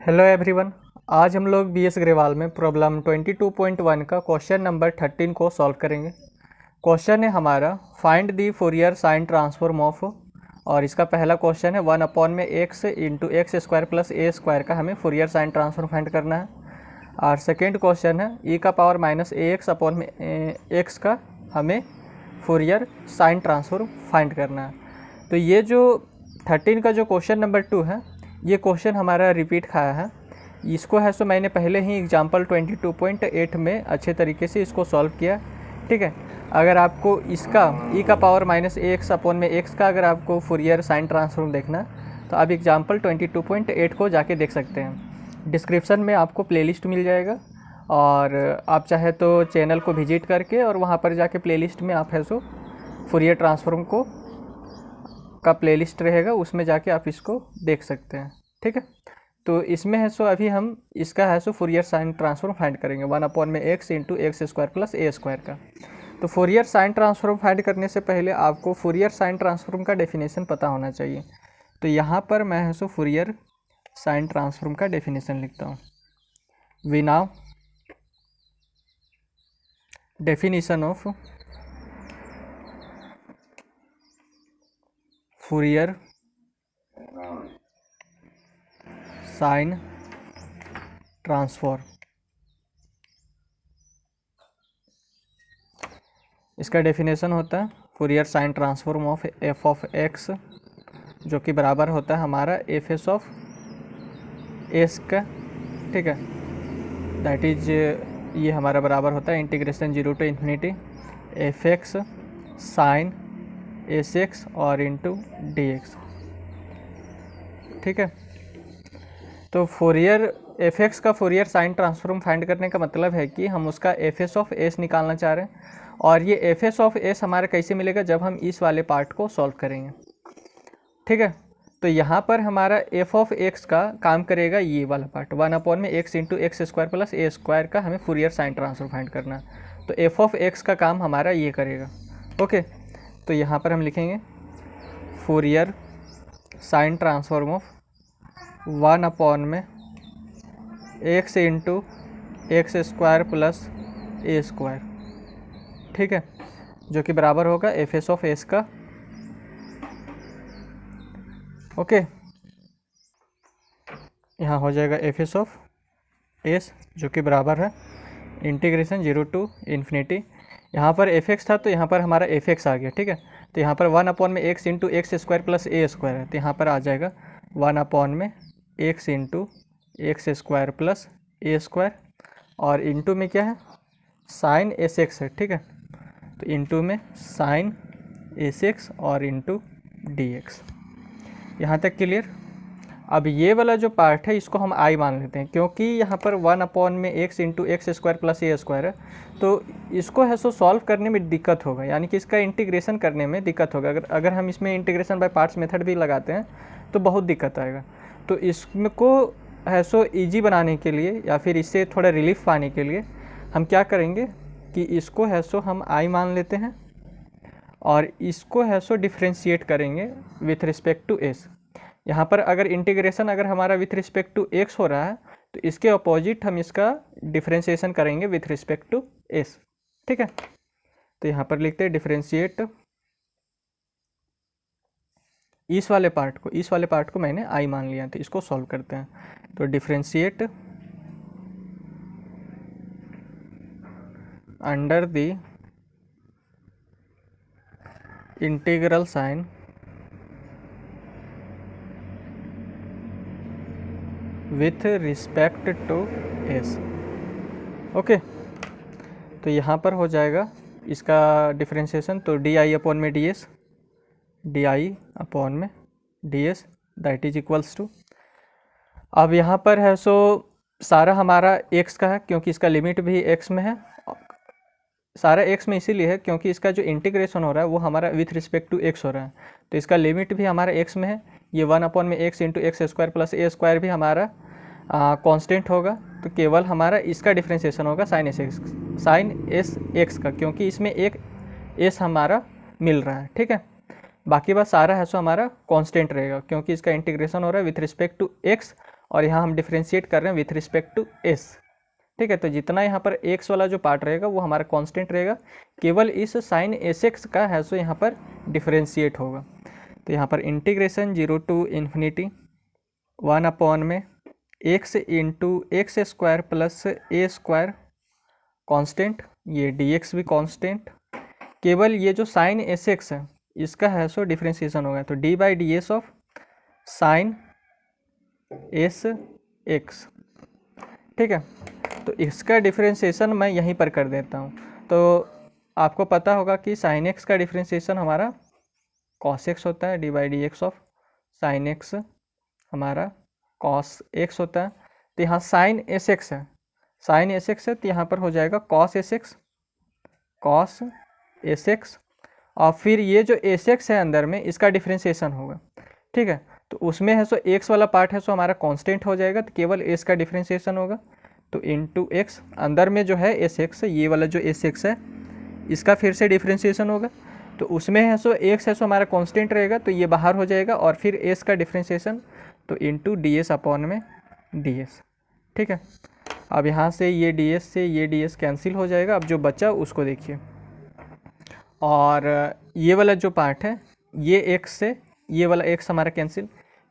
Hello everyone. आज हम लोग बीएस अग्रवाल में प्रॉब्लम 22.1 का क्वेश्चन नंबर 13 को सॉल्व करेंगे। क्वेश्चन है हमारा find the Fourier sine transform of, और इसका पहला क्वेश्चन है 1/x into x square plus a square का हमें फोरियर साइन ट्रांसफॉर्म फाइंड करना है। और सेकेंड क्वेश्चन है e का power minus a x upon में एक्स का हमें फोरियर साइन ट्रांसफॉर्म फाइंड करना है। तो ये जो 13 का जो क्वेश्चन नंबर 2 है, ये क्वेश्चन हमारा रिपीट खाया है। इसको है सो मैंने पहले ही एग्जाम्पल 22.8 में अच्छे तरीके से इसको सॉल्व किया, ठीक है। अगर आपको इसका e का power minus a x upon में एक्स का अगर आपको फोरियर साइन ट्रांसफॉर्म देखना है तो आप एग्जाम्पल 22.8 को जाके देख सकते हैं। डिस्क्रिप्शन में आपको प्लेलिस्ट मिल जाएगा, और आप चाहे तो चैनल को विजिट करके और वहाँ पर जाके प्लेलिस्ट में आप है सो फोरियर ट्रांसफॉर्म को का प्लेलिस्ट रहेगा, उसमें जाके आप इसको देख सकते हैं, ठीक है। तो इसमें है सो अभी हम इसका है so Fourier sine transform find करेंगे 1/x into x square plus a square का। तो फोरियर साइन ट्रांसफॉर्म फाइंड करने से पहले आपको फोरियर साइन ट्रांसफॉर्म का डेफिनेशन पता होना चाहिए। तो यहाँ पर मैं है सो फोरियर साइन ट्रांसफॉर्म का डेफिनेशन लिखता हूँ। We now definition of Fourier sine transform. इसका डेफिनेशन होता है Fourier sine transform of f of x, जो कि बराबर होता है हमारा एफ एस ऑफ एस का, ठीक है। दैट इज ये हमारा बराबर होता है integration 0 to infinity f x sine s x और इंटू डी एक्स, ठीक है। तो फोरियर एफ एक्स का फोरियर साइन ट्रांसफॉर्म फाइंड करने का मतलब है कि हम उसका एफ एस ऑफ एस निकालना चाह रहे हैं, और ये एफ एस ऑफ एस हमारा कैसे मिलेगा, जब हम इस वाले पार्ट को सॉल्व करेंगे, ठीक है। तो यहाँ पर हमारा एफ ऑफ एक्स का काम करेगा ये वाला part 1/x into x square plus a square का हमें फोरियर साइन ट्रांसफॉर्म फाइंड करना है। तो एफ ऑफ एक्स का काम हमारा ये करेगा, ओके। तो यहाँ पर हम लिखेंगे Fourier sine transform of 1/x into x square plus a square, ठीक है, जो कि बराबर होगा एफ एस ऑफ एस का, ओके। यहाँ हो जाएगा एफ एस ऑफ एस, जो कि बराबर है इंटीग्रेशन 0 to इन्फिनिटी। यहाँ पर एफ एक्स था तो यहाँ पर हमारा एफ एक्स आ गया, ठीक है। तो यहाँ पर 1/x into x square plus a square है, तो यहाँ पर आ जाएगा 1/x into x square plus a square, और इंटू में क्या है साइन एस एक्स है, ठीक है। तो इंटू में साइन एस एक्स और इंटू डी एक्स। यहाँ तक क्लियर। अब ये वाला जो पार्ट है इसको हम आई मान लेते हैं, क्योंकि यहाँ पर 1/x into x square plus a square है, तो इसको है सो सॉल्व करने में दिक्कत होगा, यानी कि इसका इंटीग्रेशन करने में दिक्कत होगा। अगर हम इसमें इंटीग्रेशन बाय पार्ट्स मेथड भी लगाते हैं तो बहुत दिक्कत आएगा। तो इसको है सो ईजी बनाने के लिए या फिर इससे थोड़ा रिलीफ पाने के लिए हम क्या करेंगे कि इसको है सो हम आई मान लेते हैं, और इसको है सो डिफ्रेंशिएट करेंगे विथ रिस्पेक्ट टू एस। यहाँ पर अगर इंटीग्रेशन अगर हमारा विथ रिस्पेक्ट टू एक्स हो रहा है तो इसके अपोजिट हम इसका डिफ्रेंशिएशन करेंगे विथ रिस्पेक्ट टू एस, ठीक है। तो यहाँ पर लिखते हैं डिफ्रेंशिएट इस वाले पार्ट को मैंने आई मान लिया, तो इसको सॉल्व करते हैं। तो differentiate under the integral sign with respect to s, okay. तो यहाँ पर हो जाएगा इसका डिफ्रेंशिएशन, तो डी आई अपॉन में d s, d I upon में d s that is equals to, अब यहाँ पर है सो सारा हमारा x का है क्योंकि इसका लिमिट भी x में है, सारा x में इसीलिए है क्योंकि इसका जो इंटीग्रेशन हो रहा है वो हमारा विथ रिस्पेक्ट टू x हो रहा है, तो इसका लिमिट भी हमारा x में है। ये 1/x into x square plus a square भी हमारा कांस्टेंट होगा, तो केवल हमारा इसका डिफ्रेंशिएशन होगा साइन एस एक्स का, क्योंकि इसमें एक s हमारा मिल रहा है, ठीक है। बाकी बात सारा है सो हमारा कांस्टेंट रहेगा, क्योंकि इसका इंटीग्रेशन हो रहा है विथ रिस्पेक्ट टू एक्स और यहाँ हम डिफ्रेंशिएट कर रहे हैं विथ रिस्पेक्ट टू एस। ठीक है, तो जितना यहाँ पर एक्स वाला जो पार्ट रहेगा वो हमारा कांस्टेंट रहेगा, केवल इस साइन एस एक्स का है सो यहाँ पर डिफ्रेंशिएट होगा। तो यहाँ पर इंटीग्रेशन 0 टू इन्फिनिटी 1 अपॉन में x into x square plus a square constant, ये डी एक्स भी कॉन्स्टेंट, केवल ये जो साइन एस एक्स है इसका है सो डिफ्रेंशिएशन होगा। तो d by d s of sine s x. ठीक है, तो इसका डिफ्रेंशिएशन मैं यहीं पर कर देता हूँ। तो आपको पता होगा कि साइन एक्स का डिफ्रेंशिएशन हमारा कॉस एक्स होता है, D by d x of sine x हमारा कॉस एक्स होता है। तो यहाँ साइन एस एक्स है, साइन एस एक्स है, तो यहाँ पर हो जाएगा cos s x, cos s x, और फिर ये जो एस एक्स है अंदर में इसका डिफ्रेंशिएशन होगा। ठीक है, तो उसमें है सो एक्स वाला पार्ट है सो हमारा कांस्टेंट हो जाएगा, तो केवल एस का डिफ्रेंशिएशन होगा। तो इनटू एक्स, अंदर में जो है एस एक्स, ये वाला जो एस एक्स है इसका फिर से डिफ्रेंशिएशन होगा। तो उसमें है सो एक्स है सो हमारा कांस्टेंट रहेगा, तो ये बाहर हो जाएगा, और फिर एस का डिफ्रेंशिएशन तो इनटू डी एस अपॉन में डी एस। ठीक है, अब यहाँ से ये डी एस से ये डी एस कैंसिल हो जाएगा। अब जो बचा उसको देखिए, और ये वाला जो पार्ट है ये एक्स से ये वाला एक्स हमारा कैंसिल,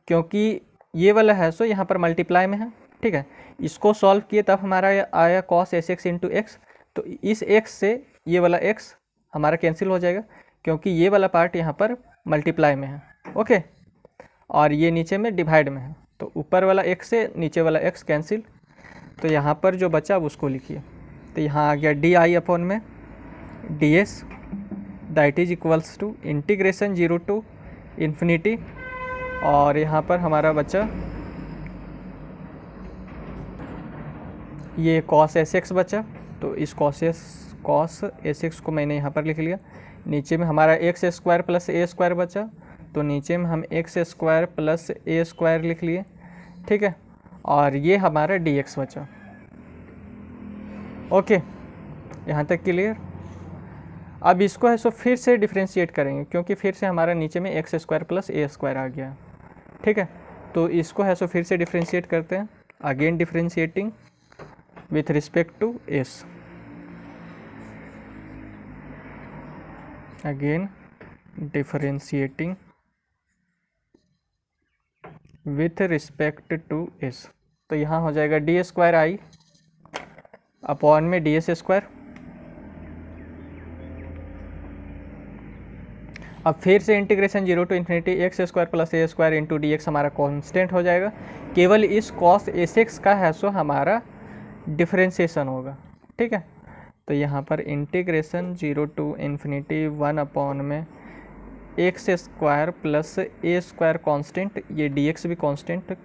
क्योंकि ये वाला है सो यहाँ पर मल्टीप्लाई में है। ठीक है, इसको सॉल्व किए तब हमारा आया cos s x into x, तो इस एक्स से ये वाला एक्स हमारा कैंसिल हो जाएगा, क्योंकि ये वाला पार्ट यहाँ पर मल्टीप्लाई में है। ओके, और ये नीचे में डिवाइड में है, तो ऊपर वाला एक्स से नीचे वाला एक्स कैंसिल। तो यहाँ पर जो बचा अब उसको लिखिए, तो यहाँ आ गया डी आई अपॉन में d s that is equals to integration 0 to infinity, और यहाँ पर हमारा बचा ये कॉस एस एक्स बचा। तो इस कॉस एस एक्स को मैंने यहाँ पर लिख लिया। नीचे में हमारा x square plus a square बचा, तो नीचे में हम x square plus a square लिख लिए। ठीक है, और ये हमारा डी एक्स बचा। ओके, यहाँ तक क्लियर। अब इसको है सो फिर से डिफ्रेंशिएट करेंगे, क्योंकि फिर से हमारा नीचे में x square plus a square आ गया। ठीक है, तो इसको है सो फिर से डिफ्रेंशिएट करते हैं, again differentiating with respect to s, again differentiating with respect to s. तो यहाँ हो जाएगा डी स्क्वायर आई अपॉन में डी एस स्क्वायर। अब फिर से integration 0 to infinity x square plus a square into d x हमारा कांस्टेंट हो जाएगा, केवल इस कॉस एस एक्स का है सो हमारा डिफरेंशिएशन होगा। ठीक है, तो यहाँ पर इंटीग्रेशन 0 टू इन्फिनिटी 1 अपॉन में x square plus a square constant, ये डी एक्स भी कॉन्स्टेंट,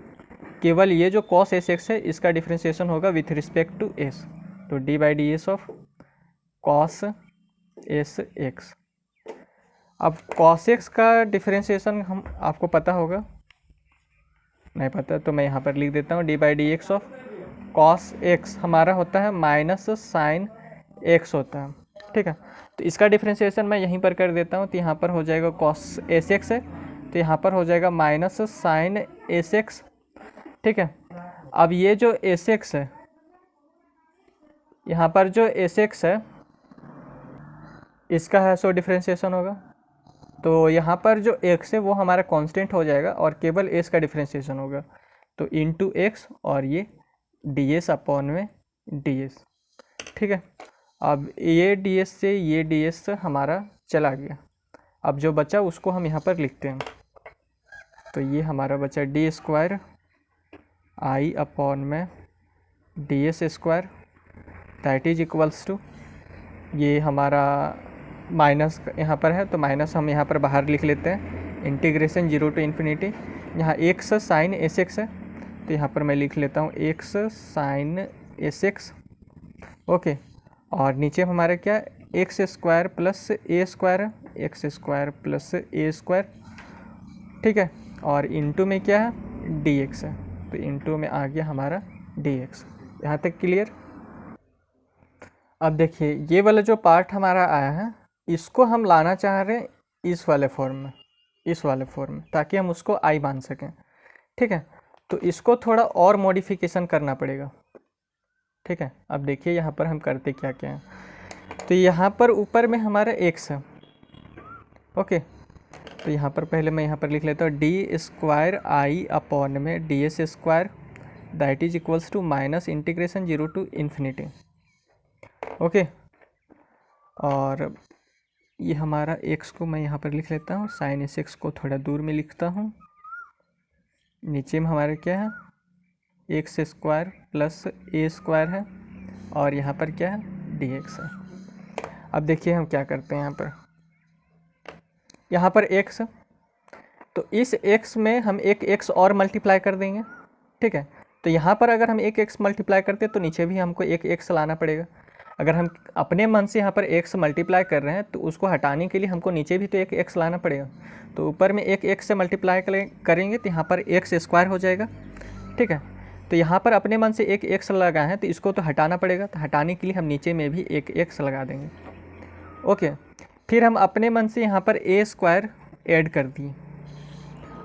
केवल ये जो कॉस एस एक्स है इसका डिफरेंशिएशन होगा विथ रिस्पेक्ट टू एस। तो d by d s of cos s x. अब कॉस एक्स का डिफरेंशिएशन हम आपको पता होगा, नहीं पता तो मैं यहाँ पर लिख देता हूँ, D by d x of cos x हमारा होता है माइनस साइन एक्स होता है। ठीक है, तो इसका डिफरेंशिएशन मैं यहीं पर कर देता हूँ, तो यहाँ पर हो जाएगा कॉस एस एक्स है, तो यहाँ पर हो जाएगा माइनस साइन एस एक्स। ठीक है, अब ये जो एस एक्स है, यहाँ पर जो एस एक्स है इसका है सो डिफरेंशिएशन होगा, तो यहाँ पर जो एक्स है वो हमारा कांस्टेंट हो जाएगा और केवल एस का डिफरेंशिएशन होगा, तो इनटू एक्स और ये डी एस अपॉन में डी एस। ठीक है, अब ये डी एस से ये डी एस हमारा चला गया, अब जो बचा उसको हम यहाँ पर लिखते हैं, तो ये हमारा बचा डी स्क्वायर आई अपॉन में d s square that is equals to, ये हमारा माइनस यहाँ पर है तो माइनस हम यहाँ पर बाहर लिख लेते हैं, इंटीग्रेशन 0 टू इन्फिनिटी, यहाँ एक्स साइन एस एक्स है तो यहाँ पर मैं लिख लेता हूँ x sine s x. Okay, और नीचे हमारा क्या x square plus a square है, x square plus a square. ठीक है, और इनटू में क्या है डी एक्स है, तो इनटू में आ गया हमारा डी एक्स। यहाँ तक क्लियर। अब देखिए ये वाला जो पार्ट हमारा आया है इसको हम लाना चाह रहे हैं इस वाले फॉर्म में, इस वाले फॉर्म में, ताकि हम उसको आई मान सकें। ठीक है, तो इसको थोड़ा और मॉडिफिकेशन करना पड़ेगा। ठीक है, अब देखिए यहाँ पर हम करते क्या क्या हैं। तो यहाँ पर ऊपर में हमारा x है। ओके, तो यहाँ पर पहले मैं यहाँ पर लिख लेता हूँ डी स्क्वायर आई अपॉन में d s square that is equals to minus integration 0 to infinity. Okay, और ये हमारा x को मैं यहाँ पर लिख लेता हूँ, साइन एस एक्स को थोड़ा दूर में लिखता हूँ। नीचे में हमारा क्या है, x square plus a square है, और यहाँ पर क्या है, डी एक्स है। अब देखिए हम क्या करते हैं, यहाँ पर x, तो इस x में हम एक x और मल्टीप्लाई कर देंगे। ठीक है, तो यहाँ पर अगर हम एक x मल्टीप्लाई करते हैं तो नीचे भी हमको एक x लाना पड़ेगा। अगर हम अपने मन से यहाँ पर x मल्टीप्लाई कर रहे हैं तो उसको हटाने के लिए हमको नीचे भी तो एक x लाना पड़ेगा। तो ऊपर में एक x से मल्टीप्लाई करेंगे तो यहाँ पर एक्स स्क्वायर हो जाएगा। ठीक है, तो यहाँ पर अपने मन से एक x लगा है तो इसको तो हटाना पड़ेगा, तो हटाने के लिए हम नीचे में भी एक x लगा देंगे। ओके, फिर हम अपने मन से यहाँ पर ए स्क्वायर ऐड कर दिए।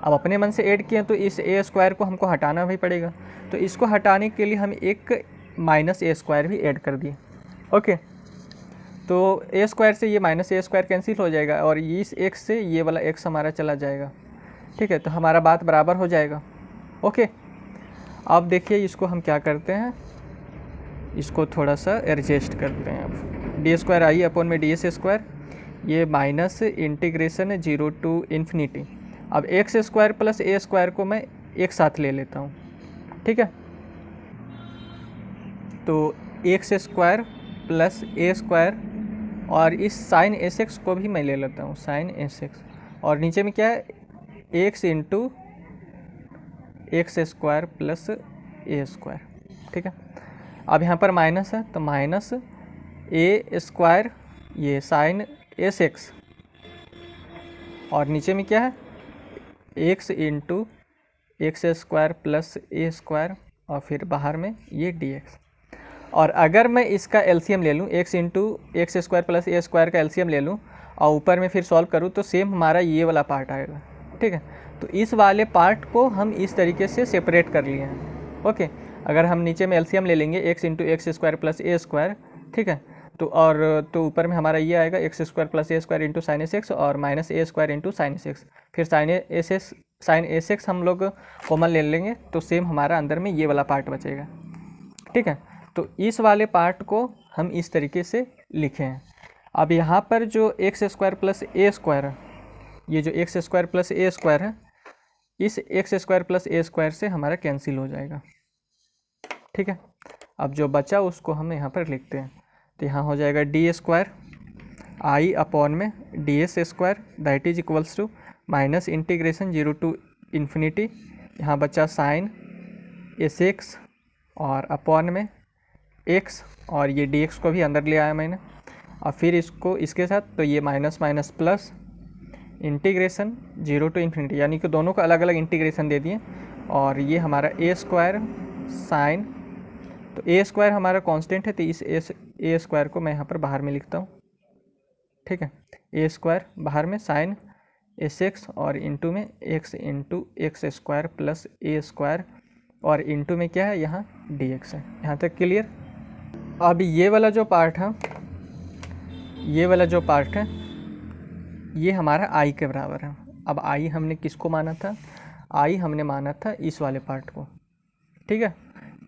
अब अपने मन से ऐड किए तो इस ए स्क्वायर को हमको हटाना भी पड़ेगा, तो इसको हटाने के लिए हम एक माइनस ए स्क्वायर भी ऐड कर दिए। ओके, तो ए स्क्वायर से ये माइनस ए स्क्वायर कैंसिल हो जाएगा और इस एक्स से ये वाला एक्स हमारा चला जाएगा। ठीक है, तो हमारा बात बराबर हो जाएगा। ओके, अब देखिए इसको हम क्या करते हैं, इसको थोड़ा सा एडजस्ट करते हैं। अब डी स्क्वायर आई अपॉन में डी एस स्क्वायर, ये माइनस इंटीग्रेशन 0 टू इन्फिनिटी। अब x square plus a square को मैं एक साथ ले लेता हूँ। ठीक है, तो x square plus a square और इस साइन एस एक्स को भी मैं ले लेता हूँ, साइन एस एक्स, और नीचे में क्या है, x into x square plus a square. ठीक है, अब यहाँ पर माइनस है तो माइनस ए स्क्वायर ये साइन एस एक्स, और नीचे में क्या है, x into x square plus a square, और फिर बाहर में ये डी एक्स। और अगर मैं इसका एलसीएम ले लूँ, x into x square plus a square का एलसीएम ले लूँ और ऊपर में फिर सॉल्व करूँ तो सेम हमारा ये वाला पार्ट आएगा। ठीक है, तो इस वाले पार्ट को हम इस तरीके से सेपरेट कर लिए हैं। ओके, अगर हम नीचे में एलसीएम ले लेंगे x into x square plus a square, ठीक है, तो ऊपर में हमारा ये आएगा x square plus a square into sine s x और minus a square into sine s x. फिर साइन एस एक्स हम लोग कॉमन ले लेंगे तो सेम हमारा अंदर में ये वाला पार्ट बचेगा। ठीक है, तो इस वाले पार्ट को हम इस तरीके से लिखे हैं। अब यहाँ पर जो x square plus a square है, ये जो x square plus a square है, इस x square plus a square से हमारा कैंसिल हो जाएगा। ठीक है, अब जो बचा उसको हम यहाँ पर लिखते हैं, तो यहाँ हो जाएगा डी स्क्वायर आई अपॉन में d s square that is equals to minus integration 0 to infinity, यहाँ बचा साइन एस एक्स और अपॉन में एक्स, और ये डी एक्स को भी अंदर ले आया मैंने, और फिर इसको इसके साथ, तो ये minus minus plus integration 0 to infinity, यानी कि दोनों को अलग अलग इंटीग्रेशन दे दिए। और ये हमारा ए स्क्वायर साइन, तो ए स्क्वायर हमारा कांस्टेंट है तो इस ए स्क्वायर को मैं यहाँ पर बाहर में लिखता हूँ। ठीक है, ए स्क्वायर बाहर में साइन एस एक्स और इंटू में x into x square plus a square, और इंटू में क्या है, यहाँ डी एक्स है। यहाँ तक क्लियर। अब ये वाला जो पार्ट है, ये हमारा आई के बराबर है। अब आई हमने किसको माना था, आई हमने माना था इस वाले पार्ट को। ठीक है,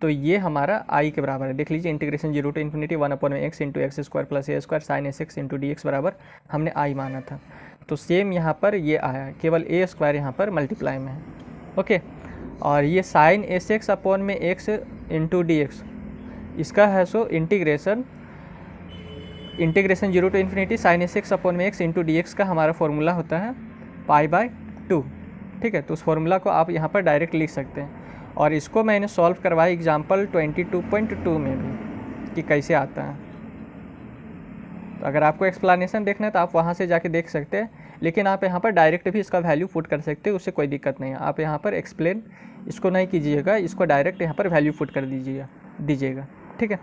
तो ये हमारा आई के बराबर है। देख लीजिए, integration 0 to infinity 1 upon x into x square plus a square sine s x into d x बराबर हमने आई माना था। तो सेम यहाँ पर ये आया, केवल ए स्क्वायर यहाँ पर मल्टीप्लाई में है। ओके, और ये साइन एस एक्स अपॉन में एक्स इंटू डी एक्स, इसका है so integration 0 to infinity sine s x upon में एक्स इंटू डी एक्स का हमारा फॉर्मूला होता है π/2। ठीक है, तो उस फॉर्मूला को आप यहाँ पर डायरेक्ट लिख सकते हैं, और इसको मैंने सॉल्व करवाया एग्जाम्पल 22.2 में भी कि कैसे आता है। तो अगर आपको एक्सप्लेनेशन देखना है तो आप वहाँ से जाके देख सकते हैं, लेकिन आप यहाँ पर डायरेक्ट भी इसका वैल्यू पुट कर सकते हैं, उससे कोई दिक्कत नहीं है। आप यहाँ पर एक्सप्लेन इसको नहीं कीजिएगा, इसको डायरेक्ट यहाँ पर वैल्यू पुट कर दीजिएगा। ठीक है,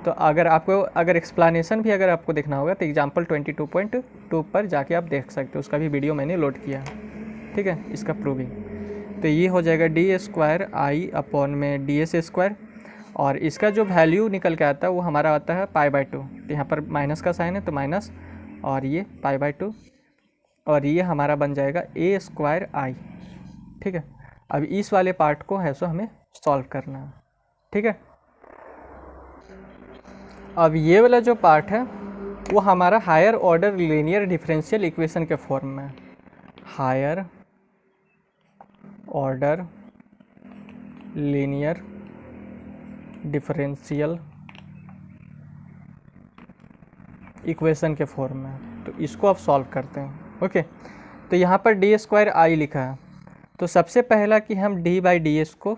तो अगर एक्सप्लेनेशन भी अगर आपको देखना होगा तो एग्जाम्पल 22.2 पर जाके आप देख सकते हो, उसका भी वीडियो मैंने लोड किया है। ठीक है, इसका प्रूविंग। तो ये हो जाएगा डी स्क्वायर आई अपॉन में डी एस स्क्वायर, और इसका जो वैल्यू निकल के आता है वो हमारा आता है पाई बाय 2। तो यहाँ पर माइनस का साइन है तो माइनस, और ये पाई बाय 2, और ये हमारा बन जाएगा ए स्क्वायर आई। ठीक है, अब इस वाले पार्ट को है सो हमें सॉल्व करना है। ठीक है, अब ये वाला जो पार्ट है वो हमारा higher order linear differential equation के फॉर्म में है। Higher order linear differential equation के फॉर्म में है, तो इसको अब सॉल्व करते हैं। ओके, तो यहाँ पर डी स्क्वायर आई लिखा है, तो सबसे पहला कि हम डी बाई डी एस को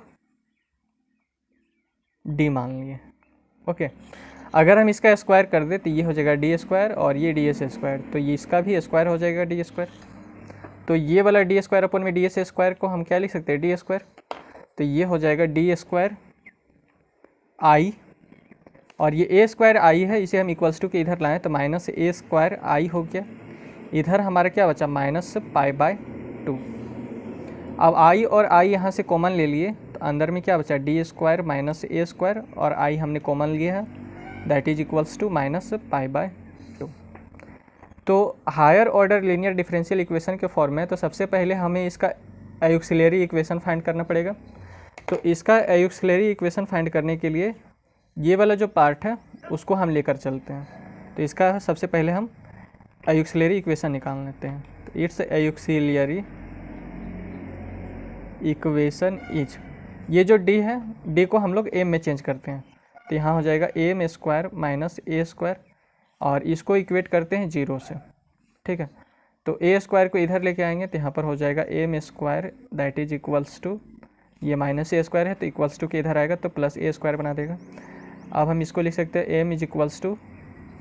डी मान लिए। ओके, अगर हम इसका स्क्वायर कर दें तो ये हो जाएगा डी स्क्वायर, और ये डी एस स्क्वायर, तो ये इसका भी स्क्वायर हो जाएगा डी स्क्वायर। तो ये वाला डी स्क्वायर अपन में डी एस स्क्वायर को हम क्या लिख सकते हैं, डी स्क्वायर। तो ये हो जाएगा डी स्क्वायर आई, और ये ए स्क्वायर आई है, इसे हम इक्वल्स टू के इधर लाएँ तो माइनस ए स्क्वायर आई हो गया। इधर हमारा क्या बचा, माइनस पाई बाय 2। अब आई और आई यहाँ से कॉमन ले लिए, तो अंदर में क्या बचा, d square minus a square, और आई हमने कॉमन लिया है, that is equals to minus pi by 2। तो higher order linear differential equation के फॉर्म में, तो सबसे पहले हमें इसका ऑक्सिलरी इक्वेशन फाइंड करना पड़ेगा। तो इसका ऑक्सिलरी इक्वेशन फाइंड करने के लिए ये वाला जो पार्ट है उसको हम लेकर चलते हैं। तो इसका सबसे पहले हम ऑक्सिलरी इक्वेशन निकाल लेते हैं। तो इट्स ऑक्सिलरी इक्वेशन इज, ये जो डी है, डी को हम लोग एम में चेंज करते हैं, तो यहाँ हो जाएगा m square minus a square, और इसको इक्वेट करते हैं 0 से। ठीक है, तो ए स्क्वायर को इधर लेके आएंगे तो यहाँ पर हो जाएगा m square that is equals to, ये माइनस ए स्क्वायर है तो इक्वल्स टू के इधर आएगा तो प्लस ए स्क्वायर बना देगा। अब हम इसको लिख सकते हैं एम इज इक्वल्स टू,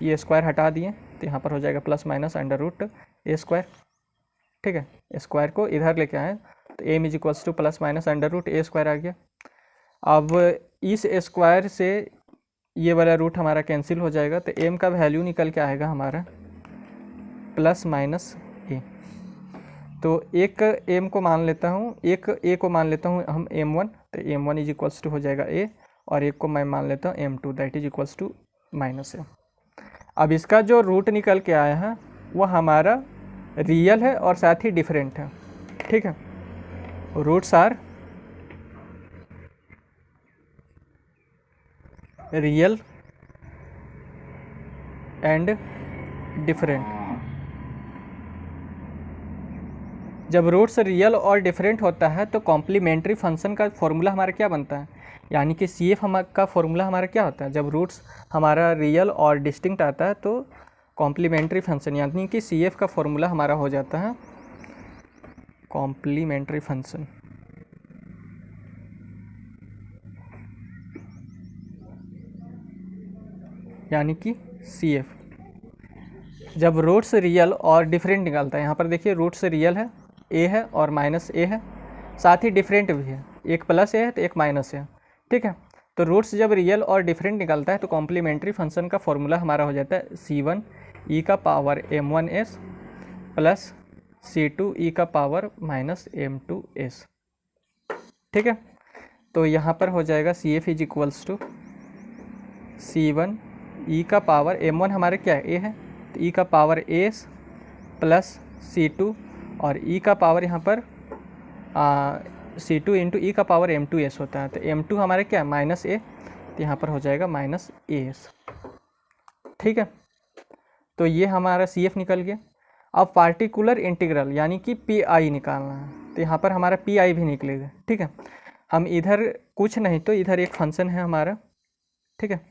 ये स्क्वायर हटा दिए तो यहाँ पर हो जाएगा plus minus under root a square. ठीक है, स्क्वायर को इधर लेके आए तो m is equals to plus minus under root a square आ गया। अब इस स्क्वायर से ये वाला रूट हमारा कैंसिल हो जाएगा, तो एम का वैल्यू निकल के आएगा हमारा प्लस माइनस ए। तो एक एम को मान लेता हूँ, एक ए को मान लेता हूँ हम m1, तो m1 इज इक्वल्स टू हो जाएगा ए, और एक को मैं मान लेता हूँ m2 that is equals to minus a. अब इसका जो रूट निकल के आया है वो हमारा रियल है और साथ ही डिफरेंट है। ठीक है, roots are real and different. जब रूट्स रियल और डिफरेंट होता है तो कॉम्प्लीमेंट्री फंक्शन का फॉर्मूला हमारा क्या बनता है, यानी कि सी एफ का फॉर्मूला हमारा क्या होता है। जब रूट्स हमारा रियल और डिस्टिंक्ट आता है तो कॉम्प्लीमेंट्री फंक्शन यानी कि सी एफ का फॉर्मूला हमारा हो जाता है कॉम्प्लीमेंट्री फंक्शन। यानी कि सी एफ जब रूट्स रियल और डिफरेंट निकलता है, यहाँ पर देखिए रूट्स रियल है, ए है और माइनस ए है, साथ ही डिफरेंट भी है, एक प्लस ए है तो एक माइनस है। ठीक है, तो रूट्स जब रियल और डिफरेंट निकलता है तो कॉम्प्लीमेंट्री फंक्शन का फॉर्मूला हमारा हो जाता है c1 e का power m1s plus c2 e का पावर माइनस m2s। ठीक है, तो यहाँ पर हो जाएगा C F is equals to c1 e का पावर m1 हमारे क्या है, a है, तो e का पावर s प्लस c2, और e का पावर यहाँ पर c2 इंटू ई का पावर m2s होता है, तो m2 हमारे क्या है, माइनस ए, तो यहाँ पर हो जाएगा माइनस as। ठीक है, तो ये हमारा सी एफ निकल गया। अब पार्टिकुलर इंटीग्रल यानी कि पी आई निकालना है, तो यहाँ पर हमारा पी आई भी निकलेगा। ठीक है, हम इधर कुछ नहीं तो इधर एक फंक्शन है हमारा। ठीक है,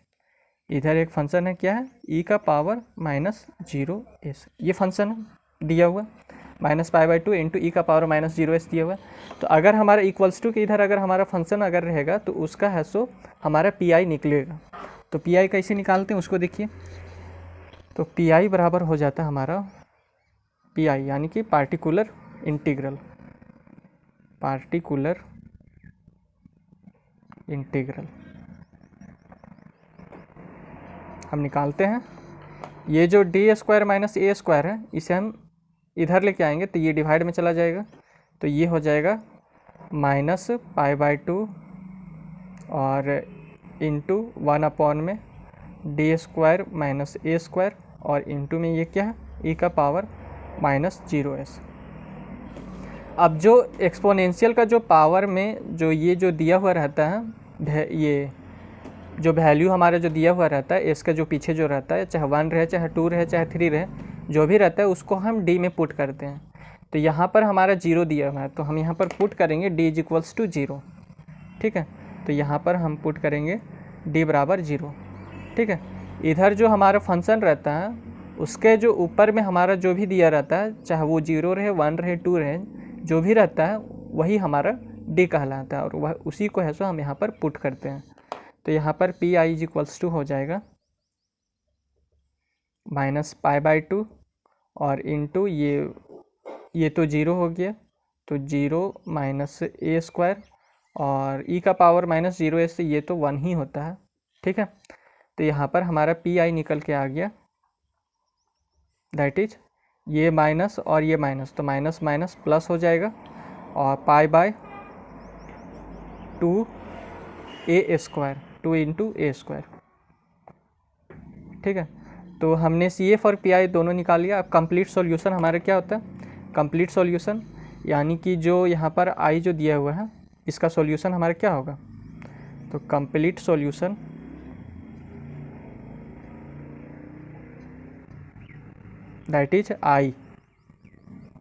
इधर एक फंक्शन है, क्या है, ई का पावर माइनस 0s, ये फंक्शन दिया हुआ माइनस पाई बाई 2 इंटू ई का पावर माइनस 0s दिया हुआ। तो अगर हमारा इक्वल्स टू के इधर अगर हमारा फंक्शन अगर रहेगा तो उसका है सो हमारा पी आई निकलेगा। तो पी आई कैसे निकालते हैं उसको देखिए। तो पी आई बराबर हो जाता है हमारा पी आई यानी कि पार्टिकुलर इंटीग्रल, पार्टिकुलर इंटीग्रल हम निकालते हैं। ये जो D square minus a square है इसे हम इधर लेके आएंगे तो ये डिवाइड में चला जाएगा, तो ये हो जाएगा माइनस पाई बाई 2 और इंटू 1 में D square minus a square और इंटू में ये क्या है ई का पावर -0s। अब जो एक्सपोनेंशियल का जो पावर में जो ये जो दिया हुआ रहता है, ये जो वैल्यू हमारा जो दिया हुआ रहता है इसका जो पीछे जो रहता है, चाहे 1 रहे, चाहे 2 रहे, चाहे 3 रहे, जो भी रहता है उसको हम डी में पुट करते हैं। तो यहाँ पर हमारा 0 दिया हुआ है तो हम यहाँ पर पुट करेंगे डी इज इक्वल्स टू 0। ठीक है, तो यहाँ पर हम पुट करेंगे डी बराबर 0। ठीक है, इधर जो हमारा फंक्शन रहता है उसके जो ऊपर में हमारा जो भी दिया रहता है, चाहे वो 0 रहे, 1 रहे, 2 रहे, जो भी रहता है वही हमारा डी कहलाता है और वह उसी को है सो हम यहाँ पर पुट करते हैं। तो यहाँ पर P I is equals to हो जाएगा माइनस पाई बाई 2 और इंटू ये तो 0 हो गया, तो 0 माइनस ए स्क्वायर और ई का पावर -0s से ये तो 1 ही होता है। ठीक है, तो यहाँ पर हमारा पी आई निकल के आ गया, दैट इज ये माइनस और ये माइनस, तो माइनस माइनस प्लस हो जाएगा और पाई by 2 A square, 2 into A square. ठीक है, तो हमने सी एफ और पी आई दोनों निकाल लिया। अब कंप्लीट सॉल्यूशन हमारा क्या होता है, कंप्लीट सॉल्यूशन यानी कि जो यहाँ पर आई जो दिया हुआ है इसका सॉल्यूशन हमारा क्या होगा, तो complete solution that is I,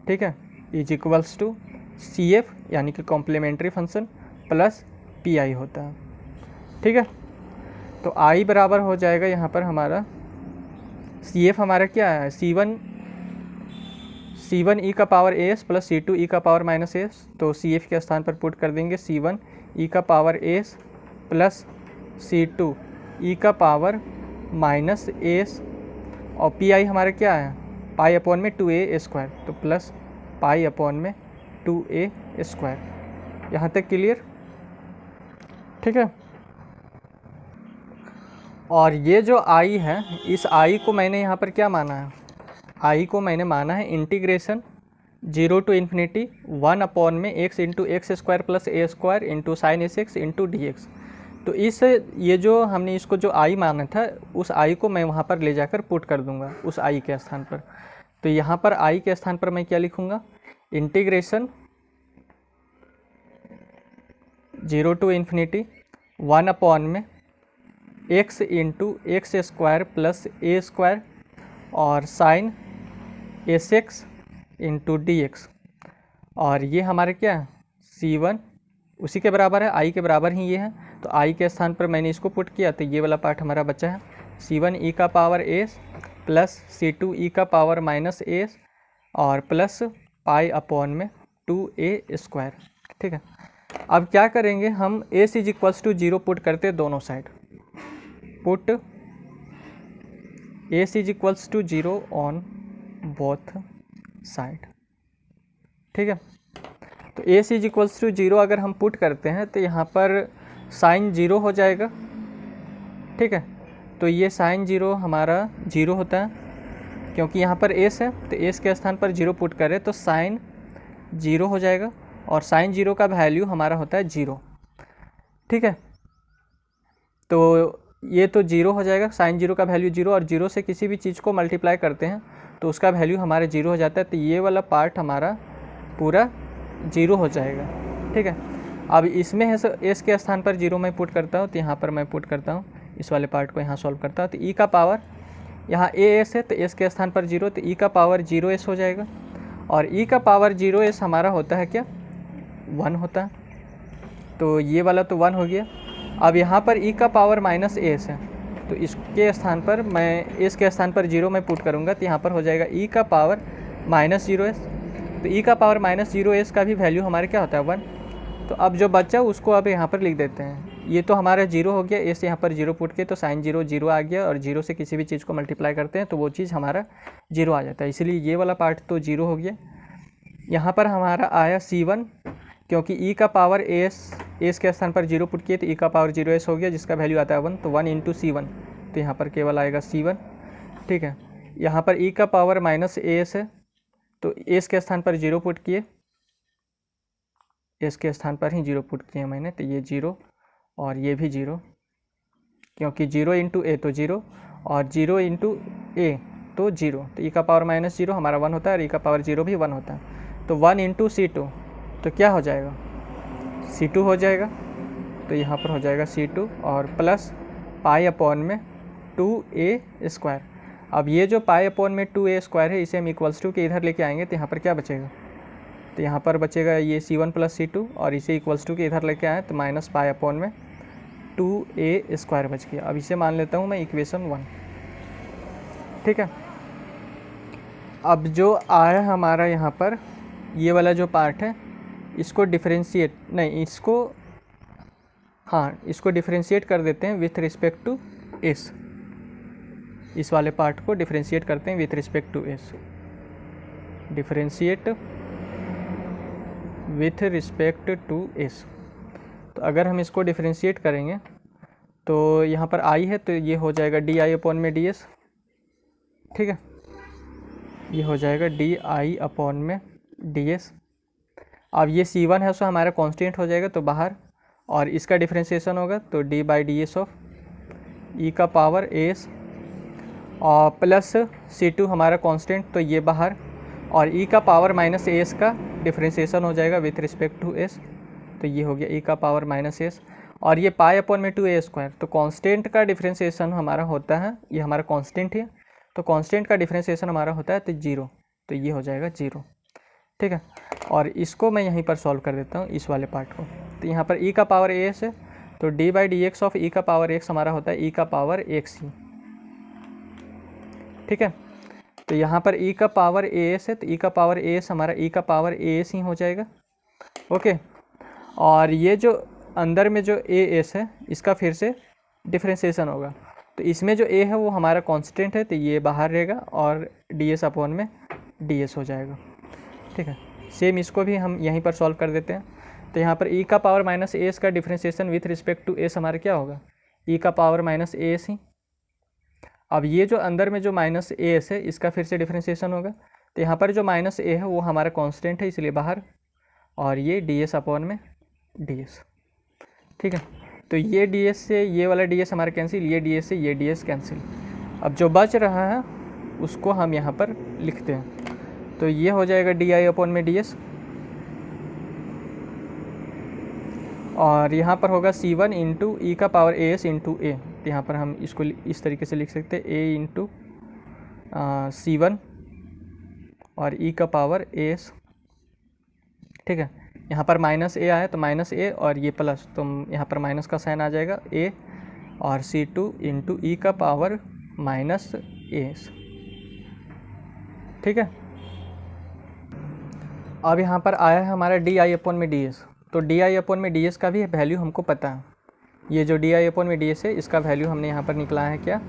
ठीक है, is equals to C F यानी कि complementary function plus P I होता है। ठीक है, तो आई बराबर हो जाएगा यहाँ पर हमारा सी एफ हमारा क्या है, C1 ई का power S plus C2 e का पावर -s, तो सी एफ के स्थान पर पुट कर देंगे C1 ई का power S plus C2 e का पावर -s और पी आई हमारा क्या है पाई अपॉन में 2a स्क्वायर, तो प्लस पाई अपॉन में 2a स्क्वायर। यहाँ तक क्लियर। ठीक है, और ये जो आई है इस आई को मैंने यहाँ पर क्या माना है, आई को मैंने माना है इंटीग्रेशन 0 टू इन्फिनिटी 1 अपॉन में x into x square plus a square into sine s x into d x. तो इस ये जो हमने इसको जो आई माना था उस आई को मैं वहाँ पर ले जाकर पुट कर दूंगा उस आई के स्थान पर। तो यहाँ पर आई के स्थान पर मैं क्या लिखूँगा, इंटीग्रेशन 0 टू इन्फिनिटी 1 अपॉन में x into x square plus a square और sine s x into d x, और ये हमारे क्या है C1 उसी के बराबर है, आई के बराबर ही ये है। तो आई के स्थान पर मैंने इसको पुट किया तो ये वाला पार्ट हमारा बचा है C1 ई का power S plus C2 e का पावर -s और प्लस पाई अपॉन में 2a स्क्वायर। ठीक है, अब क्या करेंगे हम s is equals to 0 put करते दोनों side, put s is equals to 0 on both side. ठीक है, तो एस इज इक्वल्स टू 0 अगर हम पुट करते हैं तो यहाँ पर साइन 0 हो जाएगा। ठीक है, तो ये साइन 0 हमारा 0 होता है क्योंकि यहाँ पर एस है, तो एस के स्थान पर 0 पुट करें तो साइन 0 हो जाएगा और साइन 0 का वैल्यू हमारा होता है 0। ठीक है, तो ये तो 0 हो जाएगा, साइन 0 का वैल्यू 0 और 0 से किसी भी चीज़ को मल्टीप्लाई करते हैं तो उसका वैल्यू हमारा 0 हो जाता है। तो ये वाला पार्ट हमारा पूरा 0 हो जाएगा। ठीक है, अब इसमें है एस के स्थान पर 0 मैं पुट करता हूँ, तो यहाँ पर मैं पुट करता हूँ इस वाले पार्ट को यहाँ सॉल्व करता हूँ। तो ई का पावर यहाँ ए एस है तो एस के स्थान पर 0, तो ई का पावर 0s हो जाएगा और ई का पावर 0s हमारा होता है क्या 1 होता है, तो ये वाला तो 1 हो गया। अब यहाँ पर ई का पावर -s है तो इसके स्थान पर मैं एस के स्थान पर 0 मैं पुट करूँगा तो यहाँ पर हो जाएगा ई का पावर -0s, तो ई का पावर -0s का भी वैल्यू हमारे क्या होता है 1। तो अब जो बच्चा उसको अब यहाँ पर लिख देते हैं, ये तो हमारा 0 हो गया, एस यहाँ पर 0 पुट के तो साइन 0 0 आ गया और 0 से किसी भी चीज़ को मल्टीप्लाई करते हैं तो वो चीज़ हमारा 0 आ जाता है, इसलिए ये वाला पार्ट तो 0 हो गया। यहाँ पर हमारा आया C1 क्योंकि ई का पावर एस के स्थान पर 0 पुट किए तो ई का पावर 0s हो गया जिसका वैल्यू आता है 1, तो 1 इंटू C1, तो यहाँ पर केवल आएगा C1। ठीक है, यहाँ पर ई का पावर -as है तो एस के स्थान पर 0 पुट किए एस के स्थान पर ही 0 पुट किया मैंने, तो ये 0 और ये भी 0, क्योंकि 0 इंटू ए तो 0 और 0 इंटू ए तो 0, तो ई का पावर माइनस 0 हमारा 1 होता है और ई का पावर 0 भी 1 होता है। तो 1 इंटू C2 तो क्या हो जाएगा, C2 हो जाएगा, तो यहाँ पर हो जाएगा C2 और प्लस पाई अपॉन में 2a²। अब ये जो पाई अपॉन में 2a² है इसे हम इक्वल्स टू के इधर लेके आएंगे, तो यहाँ पर क्या बचेगा, तो यहाँ पर बचेगा ये C1 प्लस C2 और इसे इक्वल्स टू के इधर लेके आए तो माइनस पाई अपॉन में 2a² बच गया। अब इसे मान लेता हूँ मैं इक्वेशन 1, ठीक है। अब जो आया हमारा यहाँ पर ये वाला जो पार्ट है इसको डिफरेंशिएट नहीं, इसको डिफरेंशिएट कर देते हैं विथ रिस्पेक्ट टू एस। इस वाले पार्ट को डिफरेंशिएट करते हैं with respect to s, differentiate with respect to s. तो अगर हम इसको डिफरेंशिएट करेंगे तो यहाँ पर आई है तो ये हो जाएगा डी आई अपॉन में डी एस, ठीक है, ये हो जाएगा डी आई अपॉन में डी एस। अब ये C1 है सो हमारा कांस्टेंट हो जाएगा तो बाहर, और इसका डिफरेंशिएशन होगा तो d by d s of e का पावर एस और प्लस C2 हमारा कांस्टेंट तो ये बाहर, और ई का पावर माइनस एस का डिफरेंशिएशन हो जाएगा विथ रिस्पेक्ट टू एस, तो ये हो गया ई का पावर माइनस एस और ये पाई अपॉन में 2a²। तो कांस्टेंट का डिफरेंशिएशन हमारा होता है, ये हमारा कांस्टेंट है तो कांस्टेंट का डिफरेंशिएशन हमारा होता है तो 0, तो ये हो जाएगा 0, ठीक है। और इसको मैं यहीं पर सॉल्व कर देता हूँ इस वाले पार्ट को, तो यहाँ पर ई का पावर एस है तो d by d x of e का पावर एक्स हमारा होता है ई का पावर एक्स ही, ठीक है। तो यहाँ पर ई का पावर एस है तो ई का पावर एस हमारा ई का पावर एस ही हो जाएगा, ओके। और ये जो अंदर में जो ए एस है इसका फिर से डिफरेंशिएशन होगा, तो इसमें जो ए है वो हमारा कांस्टेंट है तो ये बाहर रहेगा और डी एस अपॉन में डी एस हो जाएगा, ठीक है। सेम इसको भी हम यहीं पर सॉल्व कर देते हैं, तो यहाँ पर ई का पावर माइनस एस का differentiation with respect to s हमारा क्या होगा, ई का पावर माइनस एस ही। अब ये जो अंदर में जो माइनस एस है इसका फिर से डिफरेंशिएशन होगा, तो यहाँ पर जो माइनस ए है वो हमारा कांस्टेंट है इसलिए बाहर, और ये डी एस अपॉन में डी एस, ठीक है। तो ये डी एस से ये वाला डी एस हमारा कैंसिल, ये डी एस से ये डी एस कैंसिल। अब जो बच रहा है उसको हम यहाँ पर लिखते हैं, तो ये हो जाएगा डी आई अपॉन में डी एस, और यहाँ पर होगा C1 इंटू ई का पावर ए एस इंटू ए, तो यहाँ पर हम इसको इस तरीके से लिख सकते हैं ए इंटू C1 और ई का पावर ए एस, ठीक है। यहाँ पर माइनस ए आया तो माइनस ए और ये प्लस, तो यहाँ पर माइनस का साइन आ जाएगा ए और C2 इंटू ई का पावर माइनस एस, ठीक है। अब यहाँ पर आया है हमारा डी आई अपॉन में डी एस, तो डी आई अपॉन में डी एस का भी वैल्यू हमको पता है, ये जो डी आई अपॉन में डी एस है इसका वैल्यू हमने यहाँ पर निकला है क्या,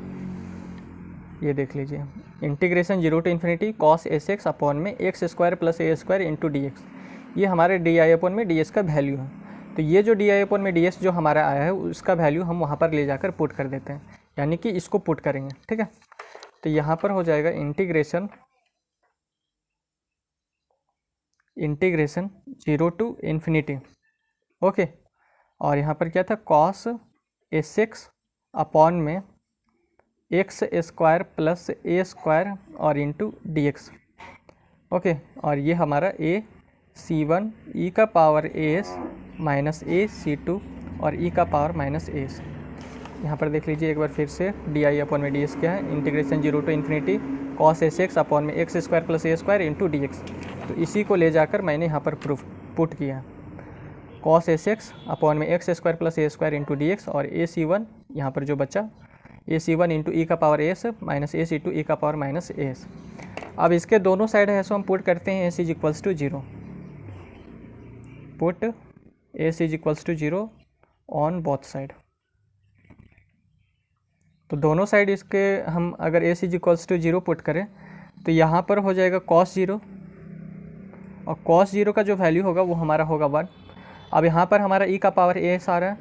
ये देख लीजिए, integration 0 to infinity cos s x upon में x² plus a² into d x, ये हमारे डी आई अपॉन में डी एस का वैल्यू है। तो ये जो डी आई अपॉन में डी एस जो हमारा आया है उसका वैल्यू हम वहाँ पर ले जाकर पुट कर देते हैं, यानी कि इसको पुट करेंगे, ठीक है। तो यहाँ पर हो जाएगा इंटीग्रेशन 0 टू इन्फिनिटी, ओके। और यहाँ पर क्या था, कॉस एस एक्स अपॉन में x² प्लस a² और इंटू डी एक्स, ओके। और ये हमारा ए C1 ई का पावर एस माइनस ए C2 और ई का पावर माइनस एस। यहाँ पर देख लीजिए एक बार फिर से डी आई अपॉन में डी एस क्या है, integration 0 to infinity cos s x upon में x² plus a² into d x. तो इसी को ले जाकर मैंने यहाँ पर प्रूफ पुट किया, कॉस एस एक्स अपॉन में x² plus a² into d x, और ए C1 यहाँ पर जो बचा AC1 इंटू ई का पावर एस माइनस ए C2 ई का पावर माइनस एस। अब इसके दोनों साइड है सो हम पुट करते हैं s is equals to 0, put s is equals to 0 on both side. तो दोनों साइड इसके हम अगर s is equals to 0 put करें तो यहाँ पर हो जाएगा cos 0, और cos 0 का जो वैल्यू होगा वो हमारा होगा 1। अब यहाँ पर हमारा ई का पावर एस आ रहा है,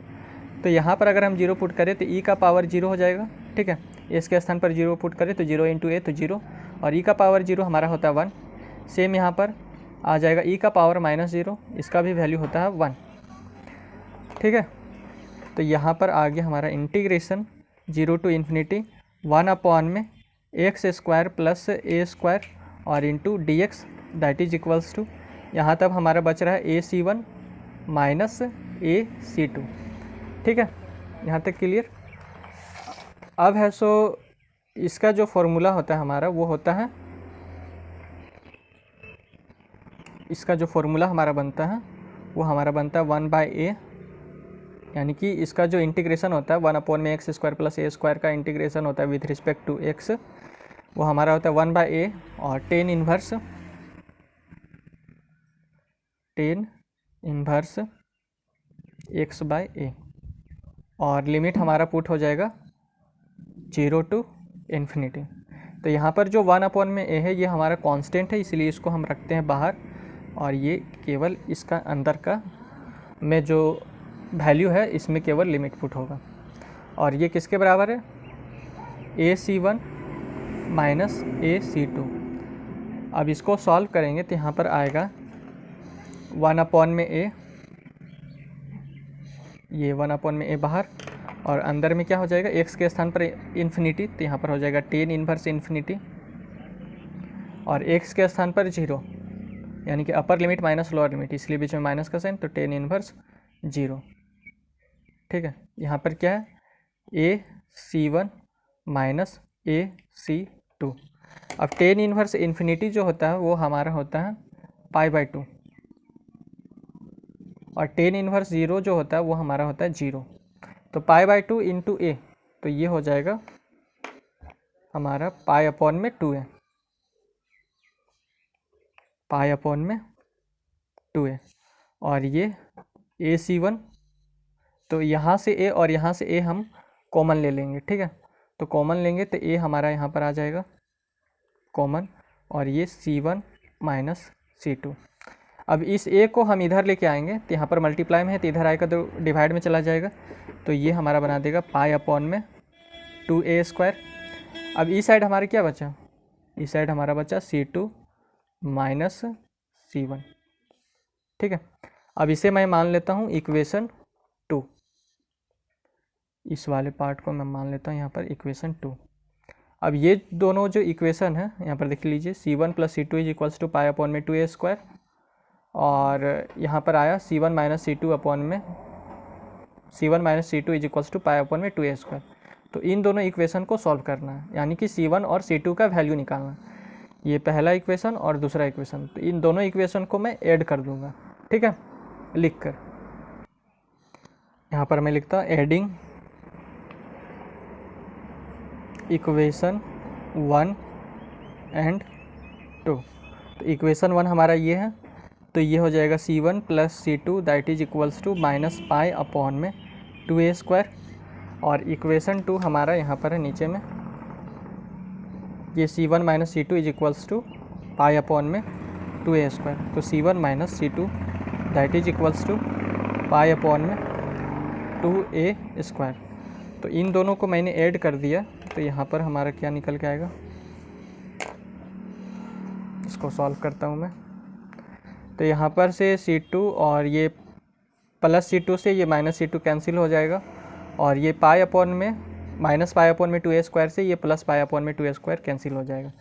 तो यहाँ पर अगर हम 0 पुट करें तो ई का पावर 0 हो जाएगा, ठीक है। एस के स्थान पर 0 पुट करें तो 0 इंटू ए तो 0, और ई का पावर 0 हमारा होता है 1। सेम यहाँ पर आ जाएगा e का पावर -0, इसका भी वैल्यू होता है 1। ठीक है, तो यहाँ पर आ गया हमारा इंटीग्रेशन 0 टू इन्फिनिटी 1/में x² प्लस a² और into dx that is equals to, यहाँ तक हमारा बच रहा है ac1 माइनस ac2। ठीक है, यहाँ तक क्लियर। अब है सो इसका जो फॉर्मूला होता है हमारा वो होता है, इसका जो फॉर्मूला हमारा बनता है वो हमारा बनता है 1/a, यानी कि इसका जो इंटीग्रेशन होता है 1/में x² प्लस a² का इंटीग्रेशन होता है विथ रिस्पेक्ट टू x, वो हमारा होता है 1/a और tan इन्वर्स x/a, और लिमिट हमारा पुट हो जाएगा 0 टू इन्फिनिटी। तो यहाँ पर जो 1/में a है ये हमारा कांस्टेंट है, इसलिए इसको हम रखते हैं बाहर, और ये केवल इसका अंदर का में जो वैल्यू है इसमें केवल लिमिट पुट होगा। और ये किसके बराबर है, ac1 माइनस ac2। अब इसको सॉल्व करेंगे तो यहाँ पर आएगा 1/में a, ये 1/में a बाहर, और अंदर में क्या हो जाएगा, x के स्थान पर इन्फिनिटी, तो यहाँ पर हो जाएगा tan इन्वर्स इन्फिनिटी, और x के स्थान पर 0, यानी कि upper limit minus lower limit, इसलिए बीच में माइनस का साइन, तो tan इन्वर्स 0। ठीक है, यहाँ पर क्या है, ac1 माइनस ac2। अब tan इन्वर्स इन्फिनिटी जो होता है वो हमारा होता है π/2, और tan इन्वर्स 0 जो होता है वो हमारा होता है 0। तो π/2 इंटू a, तो ये हो जाएगा हमारा π/2a, π/2a, और ये ac1, तो यहाँ से a और यहाँ से a हम कॉमन ले लेंगे। ठीक है, तो कॉमन लेंगे तो a हमारा यहाँ पर आ जाएगा कॉमन, और ये c1 माइनस c2। अब इस a को हम इधर लेके आएंगे तो यहाँ पर मल्टीप्लाई में है, तो इधर आएगा तो डिवाइड में चला जाएगा, तो ये हमारा बना देगा π/2a²। अब इस साइड हमारे क्या बचा, इस साइड हमारा बचा c2 माइनस c1। ठीक है, अब इसे मैं मान लेता हूँ इक्वेशन 2, इस वाले पार्ट को मैं मान लेता हूँ यहाँ पर इक्वेशन 2। अब ये दोनों जो इक्वेशन है यहाँ पर देख लीजिए, c1 plus c2 is equals to π/2a², और यहाँ पर आया c1 minus c2 is equals to π/2a²। तो इन दोनों इक्वेशन को सॉल्व करना है, यानी कि c1 और c2 का वैल्यू निकालना है। ये पहला इक्वेशन और दूसरा इक्वेशन, तो इन दोनों इक्वेशन को मैं ऐड कर दूंगा। ठीक है, लिख कर यहाँ पर मैं लिखता हूँ एडिंग इक्वेशन 1 एंड 2। तो इक्वेशन 1 हमारा ये है, तो ये हो जाएगा c1 plus c2 that is equals to minus π/2a², और इक्वेशन 2 हमारा यहाँ पर है नीचे में, ये c1 minus c2 is equals to π/2a², तो c1 minus c2 that is equals to π/2a²। तो इन दोनों को मैंने ऐड कर दिया, तो यहाँ पर हमारा क्या निकल के आएगा, इसको सॉल्व करता हूँ मैं। तो यहाँ पर से c2 और ये प्लस c2 से ये माइनस c2 कैंसिल हो जाएगा, और ये π/में माइनस π/2a² से ये प्लस π/2a² कैंसिल हो जाएगा,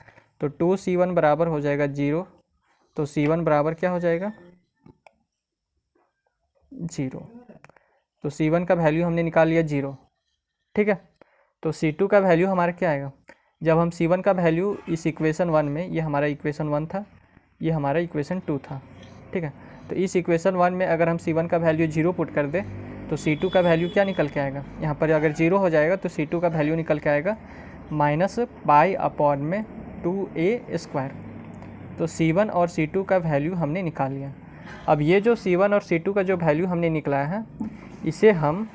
तो 2c1 बराबर हो जाएगा 0। तो c1 बराबर क्या हो जाएगा 0, तो c1 का वैल्यू हमने निकाल लिया 0। ठीक है, तो c2 का वैल्यू हमारा क्या आएगा, जब हम c1 का वैल्यू इस इक्वेशन 1 में, ये हमारा इक्वेशन 1 था, ये हमारा इक्वेशन 2 था। ठीक है, तो इस इक्वेशन 1 में अगर हम c1 का वैल्यू 0 पुट कर दें तो c2 का वैल्यू क्या निकल के आएगा, यहाँ पर अगर 0 हो जाएगा तो c2 का वैल्यू निकल के आएगा माइनस π/2a²। तो c1 और c2 का वैल्यू हमने निकाल लिया। अब ये जो c1 और c2 का जो वैल्यू हमने निकला है, इसे हम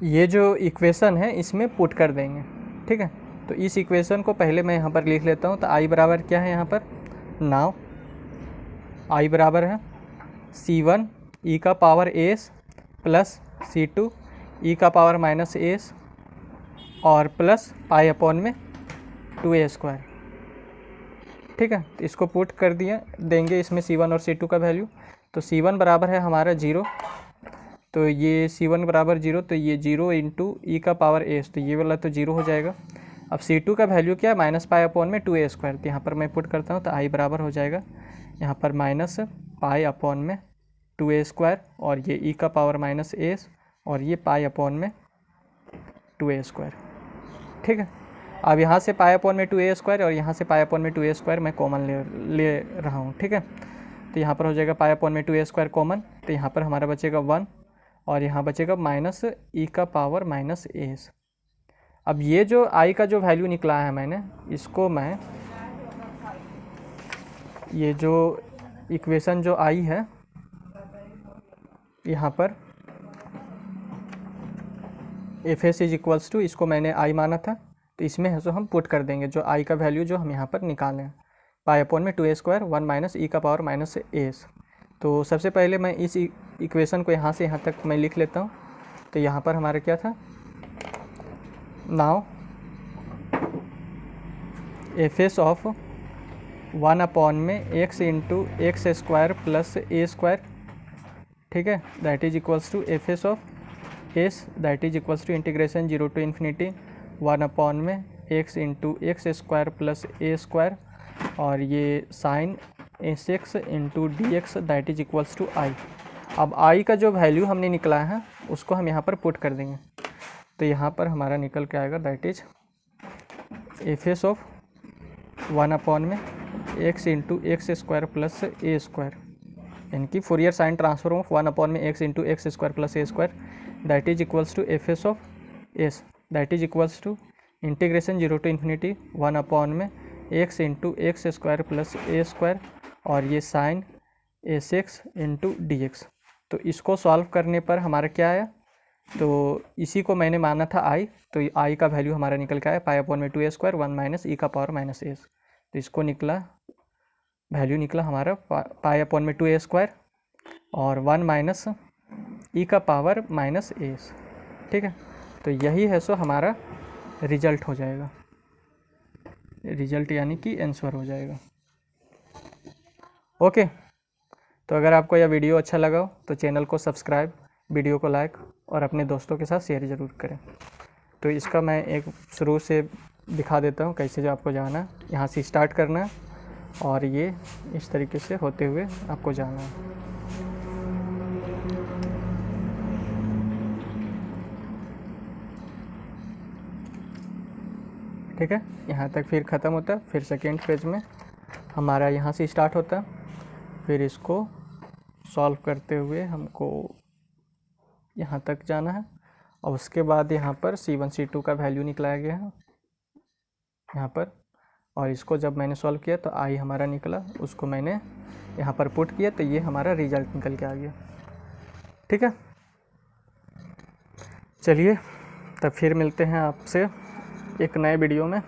ये जो इक्वेशन है इसमें पुट कर देंगे। ठीक है, तो इस इक्वेशन को पहले मैं यहाँ पर लिख लेता हूँ। तो i बराबर क्या है यहाँ पर, नाउ i बराबर है c1 e का power s plus c2 e का पावर माइनस s और प्लस π/2a²। ठीक है। तो इसको पुट कर दिया, देंगे इसमें C1 और C2 का वैल्यू। तो C1 बराबर है हमारा 0, तो ये C1 बराबर 0, तो ये 0 इंटू ई का पावर a, तो ये वाला तो 0 हो जाएगा। अब C2 का वैल्यू क्या है, माइनस पाई अपॉन में 2a स्क्वायर, तो यहाँ पर मैं पुट करता हूँ, तो i बराबर हो जाएगा यहाँ पर माइनस पाई अपॉन में 2a स्क्वायर, और ये e का पावर माइनस a, और ये पाई अपॉन में 2a स्क्वायर। ठीक है। अब यहाँ से पाई अपॉन में 2a स्क्वायर और यहाँ से पाई अपॉन में 2a स्क्वायर मैं कॉमन ले रहा हूँ। ठीक है। तो यहाँ पर हो जाएगा पाई अपॉन में 2a स्क्वायर कॉमन, तो यहाँ पर हमारा बचेगा 1, और यहाँ बचेगा माइनस ई का पावर माइनस a। अब ये जो i का जो वैल्यू निकला है मैंने, इसको मैं, ये जो इक्वेशन जो i है यहाँ पर F s is equals to, इसको मैंने i माना था, तो इसमें है सो हम पुट कर देंगे जो i का वैल्यू जो हम यहाँ पर निकालें, पाई अपॉन में 2a स्क्वायर 1 माइनस ई का पावर माइनस a। तो सबसे पहले मैं इस इक्वेशन को यहाँ से यहाँ तक मैं लिख लेता हूँ। तो यहाँ पर हमारा क्या था, now F s of 1 upon में x into x square plus a square, ठीक है, that is equals to F s of s, that is equals to integration 0 to infinity 1 upon में x into x square plus a square, और ये sine sx into d x, that is equals to i। अब i का जो value हमने निकला है उसको हम यहाँ पर पुट कर देंगे, तो यहाँ पर हमारा निकल के आएगा that is F s of 1 upon में x into x square plus a square, यानी कि Fourier sine transform of 1 upon में x into x square plus a square, that is equals to F s of s, that is equals to integration 0 to infinity 1 upon में x into x square plus a square, और ये sine sx into d x. तो इसको solve करने पर हमारा क्या आया, तो इसी को मैंने माना था i, तो i का वैल्यू हमारा निकल के आया पाई अपॉन में 2a स्क्वायर 1 माइनस ई का पावर माइनस a। तो इसको निकला, वैल्यू निकला हमारा पाई अपॉन में 2a स्क्वायर और 1 माइनस ई का पावर माइनस a। ठीक है। तो यही है सो हमारा रिजल्ट हो जाएगा, रिजल्ट यानी कि आंसर हो जाएगा। ओके। तो अगर आपको यह वीडियो अच्छा लगा हो तो चैनल को सब्सक्राइब, वीडियो को लाइक और अपने दोस्तों के साथ शेयर ज़रूर करें। तो इसका मैं एक शुरू से दिखा देता हूँ कैसे जो आपको जाना है, यहाँ से स्टार्ट करना है और ये इस तरीके से होते हुए आपको जाना है। ठीक है, यहाँ तक फिर ख़त्म होता है, फिर सेकेंड पेज में हमारा यहाँ से स्टार्ट होता है, फिर इसको सॉल्व करते हुए हमको यहाँ तक जाना है, और उसके बाद यहाँ पर C1 C2 का वैल्यू निकलाया गया है यहाँ पर, और इसको जब मैंने सॉल्व किया तो i हमारा निकला, उसको मैंने यहाँ पर पुट किया, तो ये हमारा रिजल्ट निकल के आ गया। ठीक है, चलिए तब फिर मिलते हैं आपसे एक नए वीडियो में।